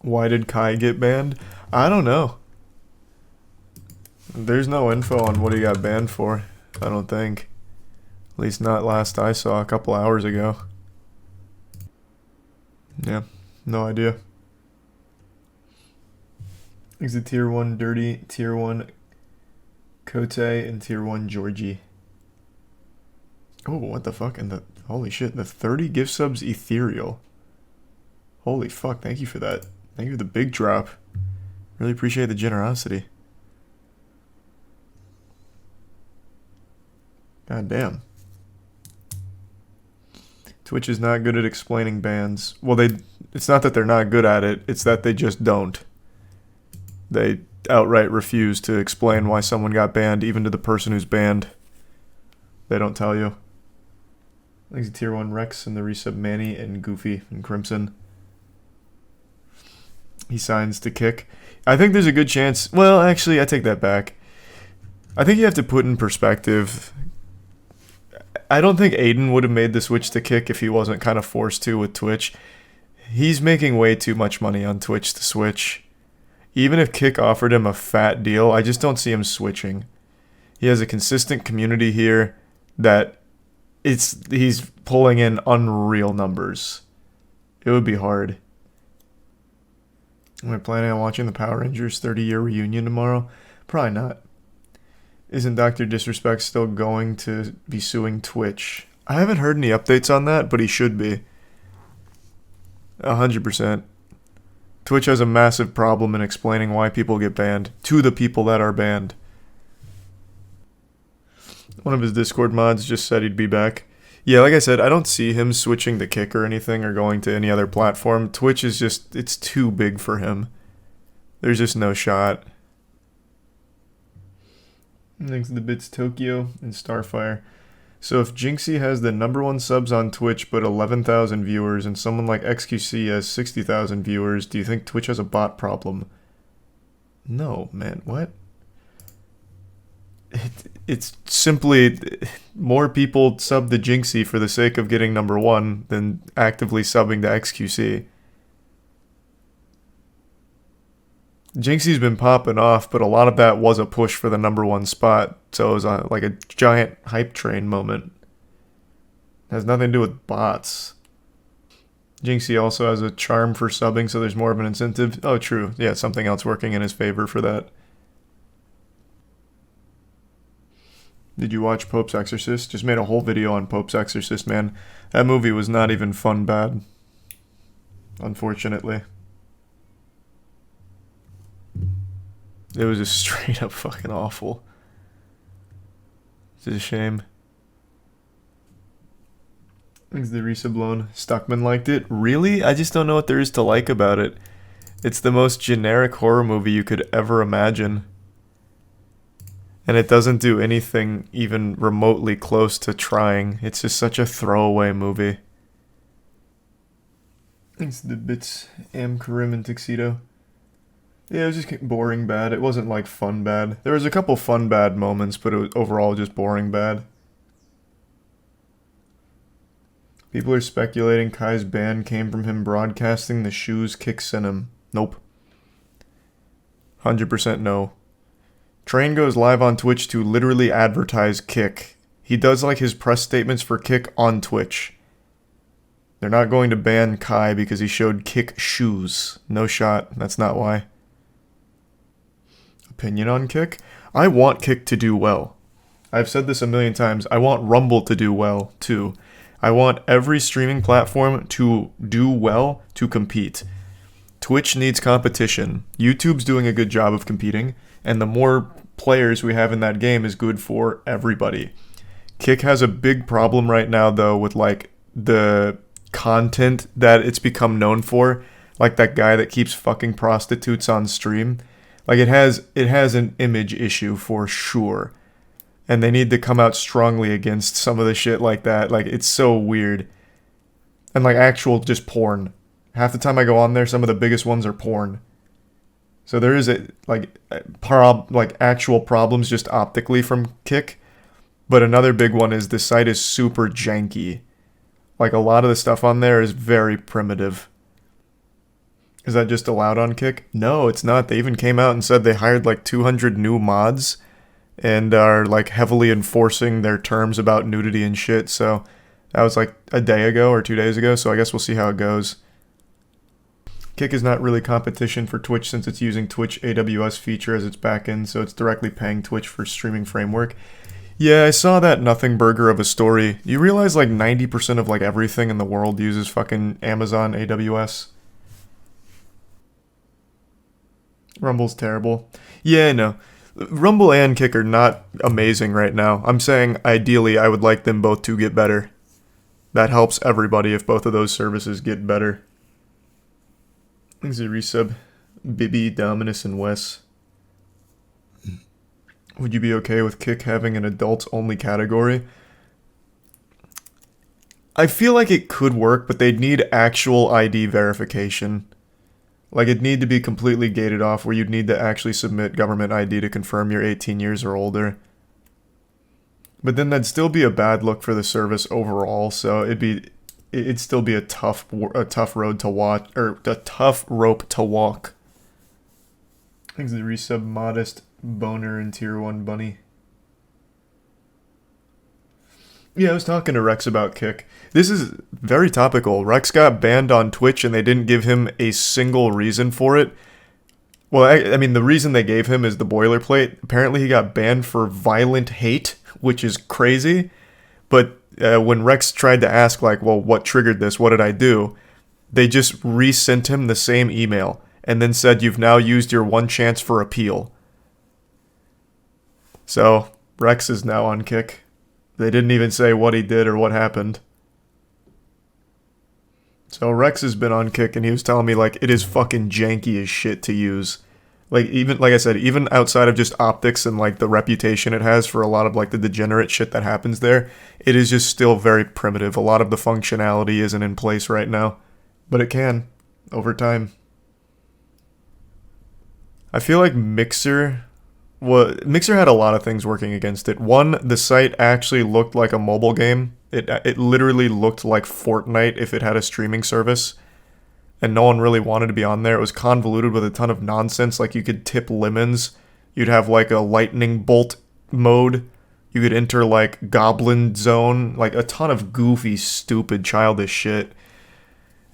Why did Kai get banned? I don't know. There's no info on what he got banned for, I don't think. At least not last I saw a couple hours ago. Yeah, no idea. He's a tier 1 Dirty, tier 1 Kote, and tier 1 Georgie. Oh, what the fuck? And the holy shit, the 30 gift subs ethereal. Holy fuck, thank you for that. Thank you for the big drop. Really appreciate the generosity. God damn. Twitch is not good at explaining bans. Well, it's not that they're not good at it, it's that they just don't. They outright refuse to explain why someone got banned, even to the person who's banned. They don't tell you. Thanks to tier 1 Rex and the resub Manny and Goofy and Crimson. He signs to kick. I think there's a good chance. Well, actually, I take that back. I think you have to put in perspective. I don't think Aiden would have made the switch to kick if he wasn't kind of forced to with Twitch. He's making way too much money on Twitch to switch. Even if Kick offered him a fat deal, I just don't see him switching. He has a consistent community here that he's pulling in unreal numbers. It would be hard. Am I planning on watching the Power Rangers 30-year reunion tomorrow? Probably not. Isn't Dr. Disrespect still going to be suing Twitch? I haven't heard any updates on that, but he should be. 100%. Twitch has a massive problem in explaining why people get banned to the people that are banned. One of his Discord mods just said he'd be back. Yeah, like I said, I don't see him switching to Kick or anything or going to any other platform. Twitch is just, it's too big for him. There's just no shot. Thanks to the bits Tokyo and Starfire. So if Jinxie has the #1 subs on Twitch but 11,000 viewers and someone like XQC has 60,000 viewers, do you think Twitch has a bot problem? No, man, what? It's simply more people sub to Jinxie for the sake of getting #1 than actively subbing to XQC. Jinxie's been popping off, but a lot of that was a push for the #1 spot, so it was like a giant hype train moment. It has nothing to do with bots. Jinxie also has a charm for subbing, so there's more of an incentive. Oh, true. Yeah, something else working in his favor for that. Did you watch Pope's Exorcist? Just made a whole video on Pope's Exorcist, man. That movie was not even fun bad. Unfortunately. It was just straight up fucking awful. It's a shame. Thanks the resub loan. Stuckman liked it. Really? I just don't know what there is to like about it. It's the most generic horror movie you could ever imagine. And it doesn't do anything even remotely close to trying. It's just such a throwaway movie. Thanks to the bits. Am Karim and Tuxedo. Yeah, it was just boring bad. It wasn't like fun bad. There was a couple fun bad moments, but it was overall just boring bad. People are speculating Kai's ban came from him broadcasting the shoes Kick sent him. Nope. 100% no. Train goes live on Twitch to literally advertise Kick. He does like his press statements for Kick on Twitch. They're not going to ban Kai because he showed Kick shoes. No shot. That's not why. Opinion on Kick? I want Kick to do well. I've said this a million times. I want Rumble to do well, too. I want every streaming platform to do well to compete. Twitch needs competition. YouTube's doing a good job of competing, and the more players we have in that game is good for everybody. Kick has a big problem right now, though, with like the content that it's become known for. Like that guy that keeps fucking prostitutes on stream. Like it has an image issue for sure. And they need to come out strongly against some of the shit like that. Like it's so weird. And like actual just porn. Half the time I go on there, some of the biggest ones are porn. So there is actual problems just optically from Kick. But another big one is the site is super janky. Like a lot of the stuff on there is very primitive. Is that just allowed on Kick? No, it's not. They even came out and said they hired like 200 new mods and are like heavily enforcing their terms about nudity and shit. So that was like a day ago or 2 days ago. So I guess we'll see how it goes. Kick is not really competition for Twitch since it's using Twitch AWS feature as its backend, so it's directly paying Twitch for streaming framework. Yeah, I saw that nothing burger of a story. You realize like 90% of like everything in the world uses fucking Amazon AWS? Rumble's terrible. Yeah, no. Rumble and Kick are not amazing right now. I'm saying ideally I would like them both to get better. That helps everybody if both of those services get better. Thanks a resub. Bibby, Dominus, and Wes. Would you be okay with Kick having an adults-only category? I feel like it could work, but they'd need actual ID verification. Like, it'd need to be completely gated off, where you'd need to actually submit government ID to confirm you're 18 years or older. But then that'd still be a bad look for the service overall, so it'd still be a tough road to watch, or a tough rope to walk. Thanks to the resub, Modest, Boner, and Tier 1 Bunny. Yeah, I was talking to Rex about Kick. This is very topical. Rex got banned on Twitch and they didn't give him a single reason for it. Well, I mean, the reason they gave him is the boilerplate. Apparently he got banned for violent hate, which is crazy. But when Rex tried to ask, like, well, what triggered this? What did I do? They just resent him the same email and then said, you've now used your one chance for appeal. So, Rex is now on Kick. They didn't even say what he did or what happened. So Rex has been on Kick and he was telling me, like, it is fucking janky as shit to use. Like, even, like I said, even outside of just optics and, like, the reputation it has for a lot of, like, the degenerate shit that happens there, it is just still very primitive. A lot of the functionality isn't in place right now. But it can, over time. I feel like Mixer had a lot of things working against it. One, the site actually looked like a mobile game. It literally looked like Fortnite if it had a streaming service. And no one really wanted to be on there. It was convoluted with a ton of nonsense. Like, you could tip lemons. You'd have, like, a lightning bolt mode. You could enter, like, Goblin Zone. Like, a ton of goofy, stupid, childish shit.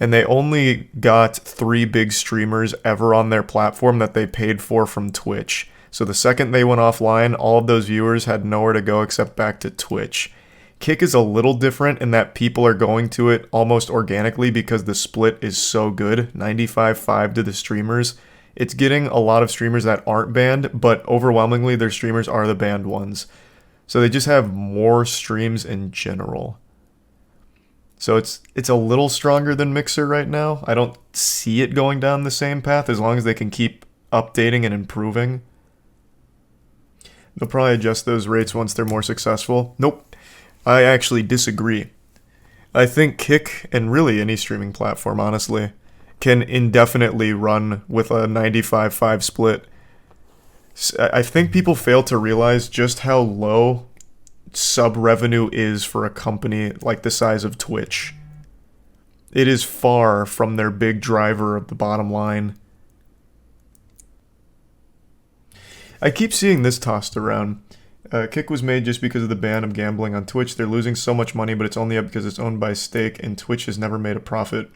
And they only got 3 big streamers ever on their platform that they paid for from Twitch. So the second they went offline, all of those viewers had nowhere to go except back to Twitch. Kick is a little different in that people are going to it almost organically because the split is so good, 95-5 to the streamers. It's getting a lot of streamers that aren't banned, but overwhelmingly their streamers are the banned ones. So they just have more streams in general. So it's a little stronger than Mixer right now. I don't see it going down the same path as long as they can keep updating and improving. They'll probably adjust those rates once they're more successful. Nope. I actually disagree. I think Kick, and really any streaming platform, honestly, can indefinitely run with a 95-5 split. I think people fail to realize just how low sub revenue is for a company like the size of Twitch. It is far from their big driver of the bottom line. I keep seeing this tossed around. Kick was made just because of the ban of gambling on Twitch. They're losing so much money, but it's only up because it's owned by Stake, and Twitch has never made a profit.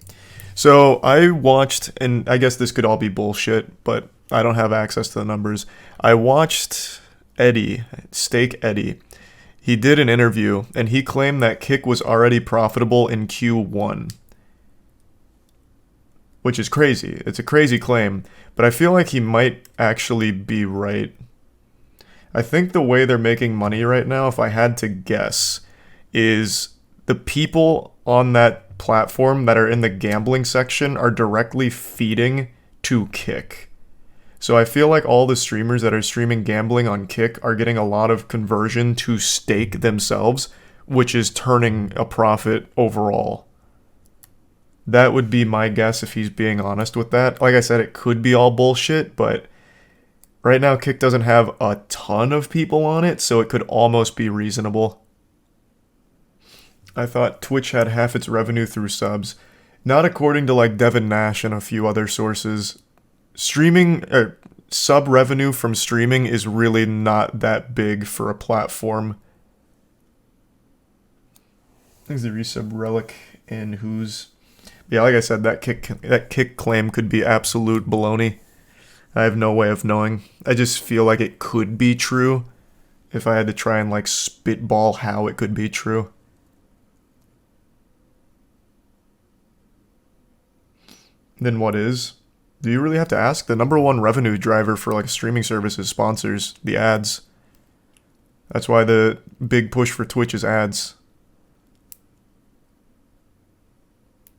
So I watched, and I guess this could all be bullshit, but I don't have access to the numbers. I watched Eddie, Stake Eddie. He did an interview, and he claimed that Kick was already profitable in Q1. Which is crazy. It's a crazy claim, but I feel like he might actually be right. I think the way they're making money right now, if I had to guess, is the people on that platform that are in the gambling section are directly feeding to Kick. So I feel like all the streamers that are streaming gambling on Kick are getting a lot of conversion to Stake themselves, which is turning a profit overall. That would be my guess if he's being honest with that. Like I said, it could be all bullshit, but right now Kick doesn't have a ton of people on it, so it could almost be reasonable. I thought Twitch had half its revenue through subs. Not according to like Devin Nash and a few other sources. Streaming or sub revenue from streaming is really not that big for a platform. There's the resub relic and who's. Yeah, like I said, that kick claim could be absolute baloney. I have no way of knowing. I just feel like it could be true if I had to try and like spitball how it could be true. Then what is? Do you really have to ask? The number one revenue driver for like a streaming service is sponsors, the ads. That's why the big push for Twitch is ads.